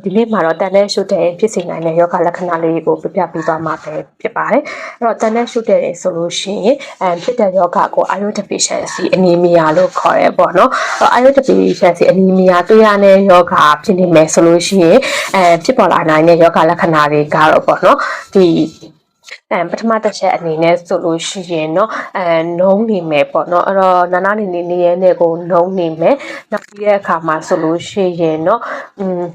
ဒီနေ့မှာတော့တန်တဲ့ရှုတဲ့ဖြစ်စေနိုင်တဲ့ယောဂလက္ခဏာလေးကိုပြပြပေးသွားမှာပဲဖြစ်ပါတယ်။အဲ့တော့တန်တဲ့ရှုတဲ့ဆိုလို့ရှိရင်ဖြစ်တဲ့ယောဂကို iron deficiency anemia လို့ခေါ်ရဲပေါ့နော်။ iron deficiency anemia တွေ့ရတဲ့ယောဂဖြစ်နေမယ်ဆိုလို့ရှိရင်ဖြစ်ပေါ်လာနိုင်တဲ့ယောဂလက္ခဏာတွေကတော့ပေါ့နော်ဒီပထမတစ်ချက်အနေနဲ့ဆိုလို့ရှိရင်เนาะနှုံးနေမယ်ပေါ့เนาะအဲ့တော့နာနေရဲနဲ့ကိုနှုံးနေမယ်နောက်ပြီးတဲ့အခါမှာဆိုလို့ရှိရင်เนาะ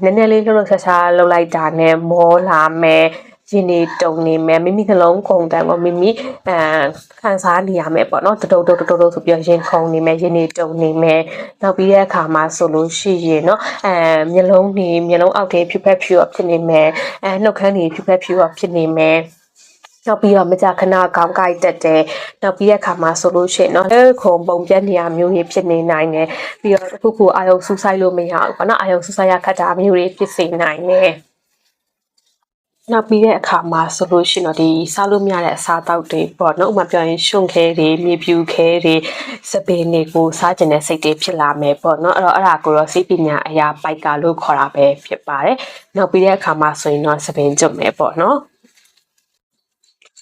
နည်းနည်းလေးလှုပ်ရှားလှုပ်လိုက်တာနဲ့မောလာမယ်ရင်နေတုံနေမယ်မိမိနှလုံးခုန်တန်းကိုမိမိခံစားနေရမယ်ပေါ့နော်တုတ်ဆိုပြီးရင်ခုန်နေမယ်ရင်နေတုံနေမယ်နောက်ပြီးတဲ့အခါမှာဆိုလို့ရှိရင်เนาะမျက်လုံးအောက်ထဲဖြူဖက်ဖြူဖြစ်နေမယ်နှုတ်ခမ်းတွေဖြူဖက်ဖြူဖြစ်နေမယ်နောက်ပြီးတော့မကြခဏခေါင်းကိုက်တက်တယ်နောက်ပြီးတဲ့အခါမှာဆိုလို့ရှိရင်เนาะခုံပုံပြက်နေရမျိုးတွေဖြစ်နေနိုင်တယ်ပြီးတော့တစ်ခုအာယုံစူးစိုက်လို့မရဘူးပေါ့နော်အာယုံစူးစိုက်ရခက်တာမျိုးတွေဖြစ်စေနိုင်တယ်နောက်ပြီးတဲ့အခါမှာဆိုလို့ရှိရင်တော့ဒီစားလို့မရတဲ့အစားအသောက်တွေပေါ့နော်ဥပမာပြောရင်ရှုံခဲတွေမြေပြူခဲတွေစပင်းတွေကိုစားကျင်တဲ့စိတ်တွေဖြစ်လာမယ်ပေါ့နော်အဲ့ဒါကိုတော့စိတ်ပညာအရာပိုက်ကလို့ခေါ်တာပဲဖြစ်ပါတယ်နောက်ပြီးတဲ့အခါမှာဆိုရင်တော့စပင်းကျွတ်မယ်ပေါ့နော်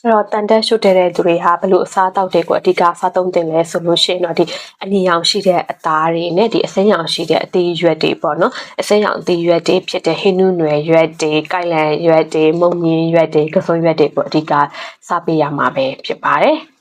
အဲ့တော့တန်တက်ရှုတဲ့သူတွေဟာဘလို့အစားအသောက်တွေကိုအဓိကစားသုံးတင်လဲဆိုလို့ရှိရင်တော့ဒီအနီရောင်ရှိတဲ့အသားတွေနဲ့ဒီအစိမ်းရောင်ရှိတဲ့အသီးရွက်တွေပေါ့နော်အစိမ်းရောင်အသီးရွက်တွေဖြစ်တဲ့ဟင်းနုနွယ်ရွက်တွေကိုက်လန်ရွက်တွေမုံမြင်းရွက်တွေကစွန်းရွက်တွေပေါ့အဓိကစားပေးရမှာပဲဖြစ်ပါတယ်